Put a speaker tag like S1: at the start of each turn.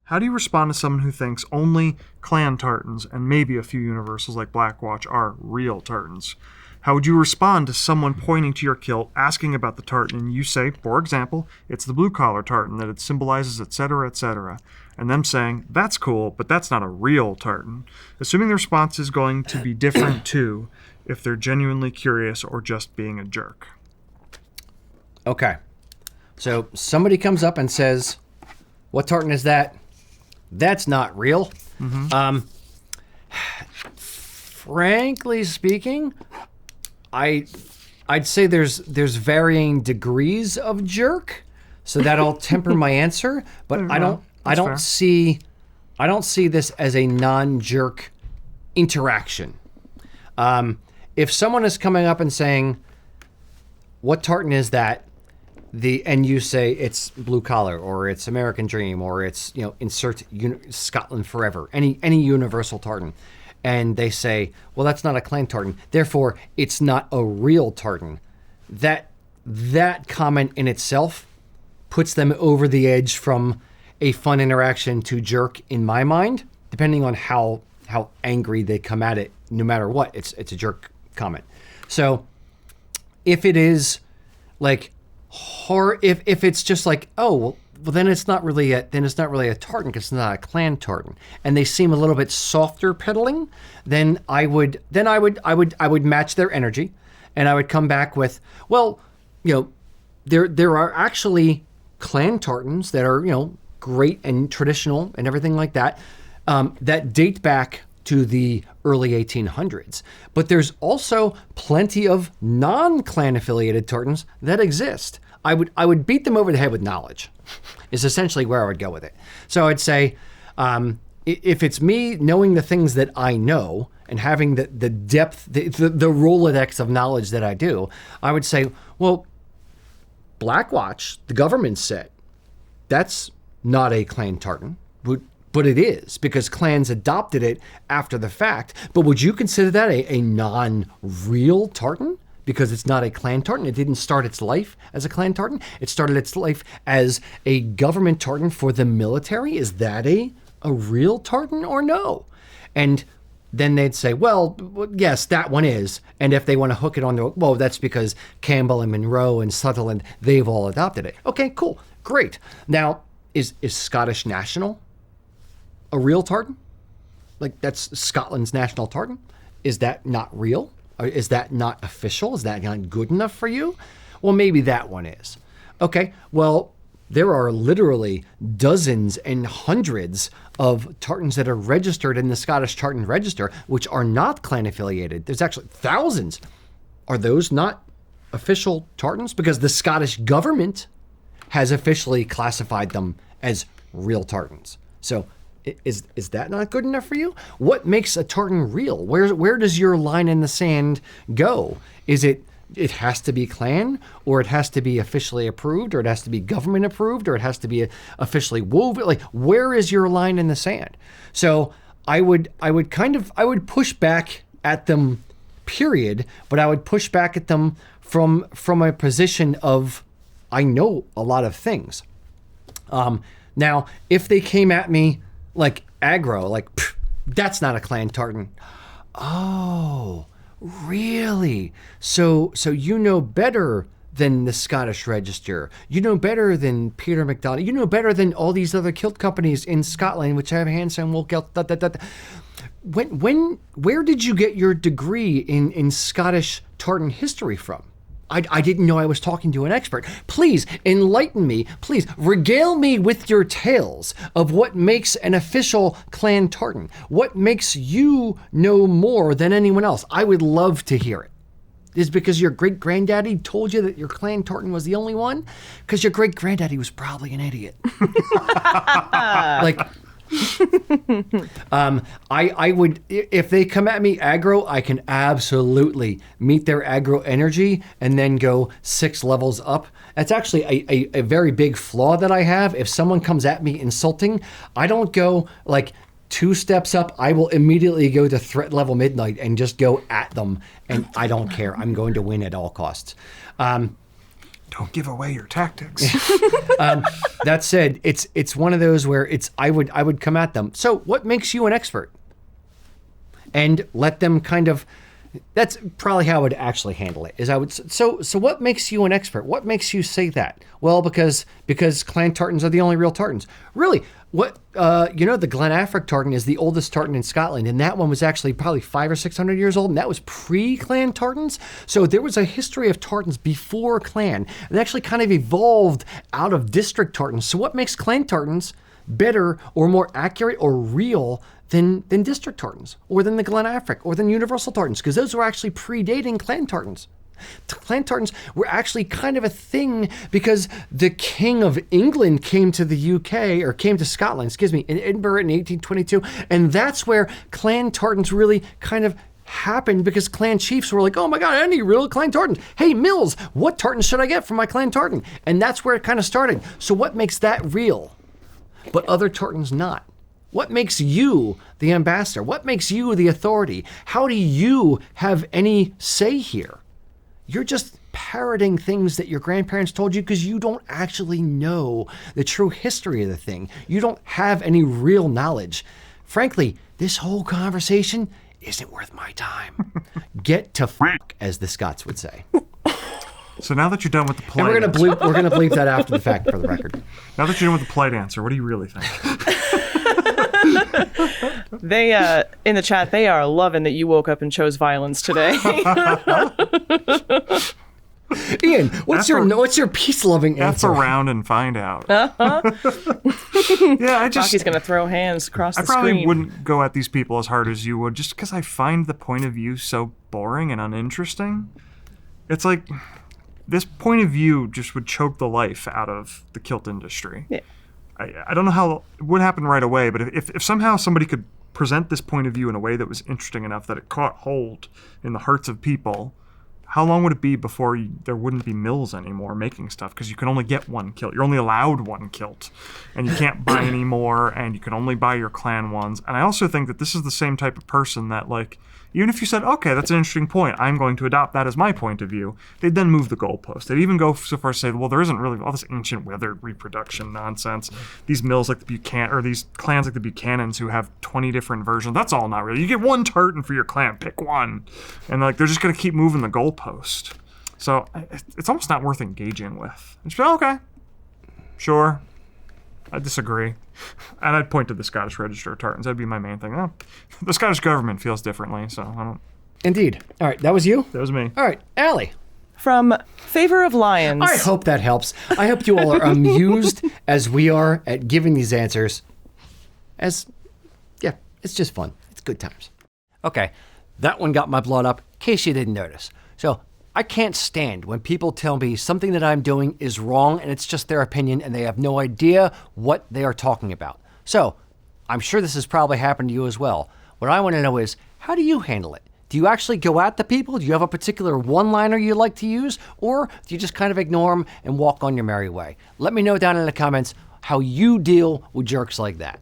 S1: How do you respond to someone who thinks only clan tartans and maybe a few universals like Blackwatch are real tartans? How would you respond to someone pointing to your kilt, asking about the tartan, and you say, for example, it's the blue-collar tartan that it symbolizes, etc., etc., and them saying, that's cool, but that's not a real tartan? Assuming the response is going to be different, too, if they're genuinely curious or just being a jerk.
S2: Okay. So somebody comes up and says, what tartan is that? That's not real. Mm-hmm. Frankly speaking, I'd say there's varying degrees of jerk, so that'll temper my answer. But I don't see this as a non-jerk interaction. If someone is coming up and saying, "What tartan is that?" and you say it's blue collar, or it's American Dream, or it's insert Scotland Forever, any universal tartan. And they say, well, that's not a clan tartan, therefore it's not a real tartan. That comment in itself puts them over the edge from a fun interaction to jerk in my mind, depending on how angry they come at it. No matter what, it's a jerk comment. So if it is like if it's just like, oh well, then it's not really a tartan because it's not a clan tartan, and they seem a little bit softer pedaling, then I would match their energy, and I would come back with, well, there are actually clan tartans that are great and traditional and everything like that, that date back to the early 1800s. But there's also plenty of non-clan affiliated tartans that exist. I would beat them over the head with knowledge, is essentially where I would go with it. So I'd say, if it's me knowing the things that I know and having the depth, the Rolodex of knowledge that I do, I would say, well, Blackwatch, the government said, that's not a clan tartan. But it is, because clans adopted it after the fact. But would you consider that a non-real tartan? Because it's not a clan tartan. It didn't start its life as a clan tartan. It started its life as a government tartan for the military. Is that a real tartan or no? And then they'd say, well, yes, that one is. And if they want to hook it on that's because Campbell and Monroe and Sutherland, they've all adopted it. Okay, cool, great. Now, is Scottish National a real tartan? Like, that's Scotland's national tartan? Is that not real? Or is that not official? Is that not good enough for you? Well, maybe that one is. Okay, well, there are literally dozens and hundreds of tartans that are registered in the Scottish Tartan Register, which are not clan affiliated. There's actually thousands. Are those not official tartans? Because the Scottish government has officially classified them as real tartans. So is that not good enough for you? What makes a tartan real? Where does your line in the sand go? Is it has to be clan, or it has to be officially approved, or it has to be government approved, or it has to be officially woven? Like, where is your line in the sand? So I would push back at them, period, but I would push back at them from a position of, I know a lot of things. Now, if they came at me like aggro, like, that's not a clan tartan. Oh, really? So you know better than the Scottish Register. You know better than Peter MacDonald. You know better than all these other kilt companies in Scotland, which have hand-sewn wool kilt. Where did you get your degree in Scottish tartan history from? I didn't know I was talking to an expert. Please enlighten me. Please regale me with your tales of what makes an official clan tartan. What makes you know more than anyone else? I would love to hear it. Is it because your great-granddaddy told you that your clan tartan was the only one? Because your great-granddaddy was probably an idiot. I would, if they come at me aggro, I can absolutely meet their aggro energy and then go 6 levels up. That's actually a very big flaw that I have. If someone comes at me insulting, I don't go like 2 steps up. I will immediately go to threat level midnight and just go at them, and I don't care. I'm going to win at all costs.
S1: Don't give away your tactics.
S2: That said, it's one of those where I would come at them. So what makes you an expert? And let them kind of. That's probably how I would actually handle it. Is I would so what makes you an expert? What makes you say that? Well, because clan tartans are the only real tartans. Really, what the Glen Affric tartan is the oldest tartan in Scotland, and that one was actually probably 500 or 600 years old, and that was pre-clan tartans. So there was a history of tartans before clan, and actually kind of evolved out of district tartans. So what makes clan tartans better or more accurate or real than district tartans, or than the Glen Affric, or than universal tartans? Because those were actually predating clan tartans. Clan tartans were actually kind of a thing because the King of England came to the UK, or came to Scotland, in Edinburgh in 1822, and that's where clan tartans really kind of happened, because clan chiefs were like, oh my God, I need real clan tartans. Hey, Mills, what tartan should I get for my clan tartan? And that's where it kind of started. So what makes that real, but other tartans not? What makes you the ambassador? What makes you the authority? How do you have any say here? You're just parroting things that your grandparents told you because you don't actually know the true history of the thing. You don't have any real knowledge. Frankly, this whole conversation isn't worth my time. Get to fuck, as the Scots would say.
S1: So now that you're done with the polite
S2: And we're gonna bleep that after the fact, for the record.
S1: Now that you're done with the polite answer, what do you really think?
S3: They in the chat, they are loving that you woke up and chose violence today.
S2: Ian, what's your peace-loving
S1: F
S2: answer?
S1: around and find out. Yeah,
S3: Rocky's gonna throw hands across the screen.
S1: I probably wouldn't go at these people as hard as you would, just because I find the point of view so boring and uninteresting. It's like this point of view just would choke the life out of the kilt industry.
S3: Yeah.
S1: I don't know how it would happen right away, but if somehow somebody could present this point of view in a way that was interesting enough that it caught hold in the hearts of people, how long would it be before there wouldn't be mills anymore making stuff? Because you can only get one kilt. You're only allowed one kilt, and you can't buy any more, and you can only buy your clan ones. And I also think that this is the same type of person that, like, even if you said, okay, that's an interesting point, I'm going to adopt that as my point of view, they'd then move the goalpost. They'd even go so far as to say, well, there isn't really all this ancient weathered reproduction nonsense. These mills like the Buchanan, or these clans like the Buchanans who have 20 different versions, that's all not real. You get one tartan for your clan, pick one. And like they're just going to keep moving the goalpost. So it's almost not worth engaging with. Just be like, okay, sure, I disagree. And I'd point to the Scottish Register of Tartans. That'd be my main thing. Oh, the Scottish government feels differently, so I don't.
S2: Indeed. All right, that was you?
S1: That was me.
S2: All right, Allie.
S3: From Favor of Lions.
S2: I hope that helps. I hope you all are amused as we are at giving these answers. Yeah, it's just fun. It's good times. Okay, that one got my blood up, in case you didn't notice. So, I can't stand when people tell me something that I'm doing is wrong and it's just their opinion and they have no idea what they are talking about. So, I'm sure this has probably happened to you as well. What I want to know is, how do you handle it? Do you actually go at the people? Do you have a particular one-liner you like to use? Or do you just kind of ignore them and walk on your merry way? Let me know down in the comments how you deal with jerks like that.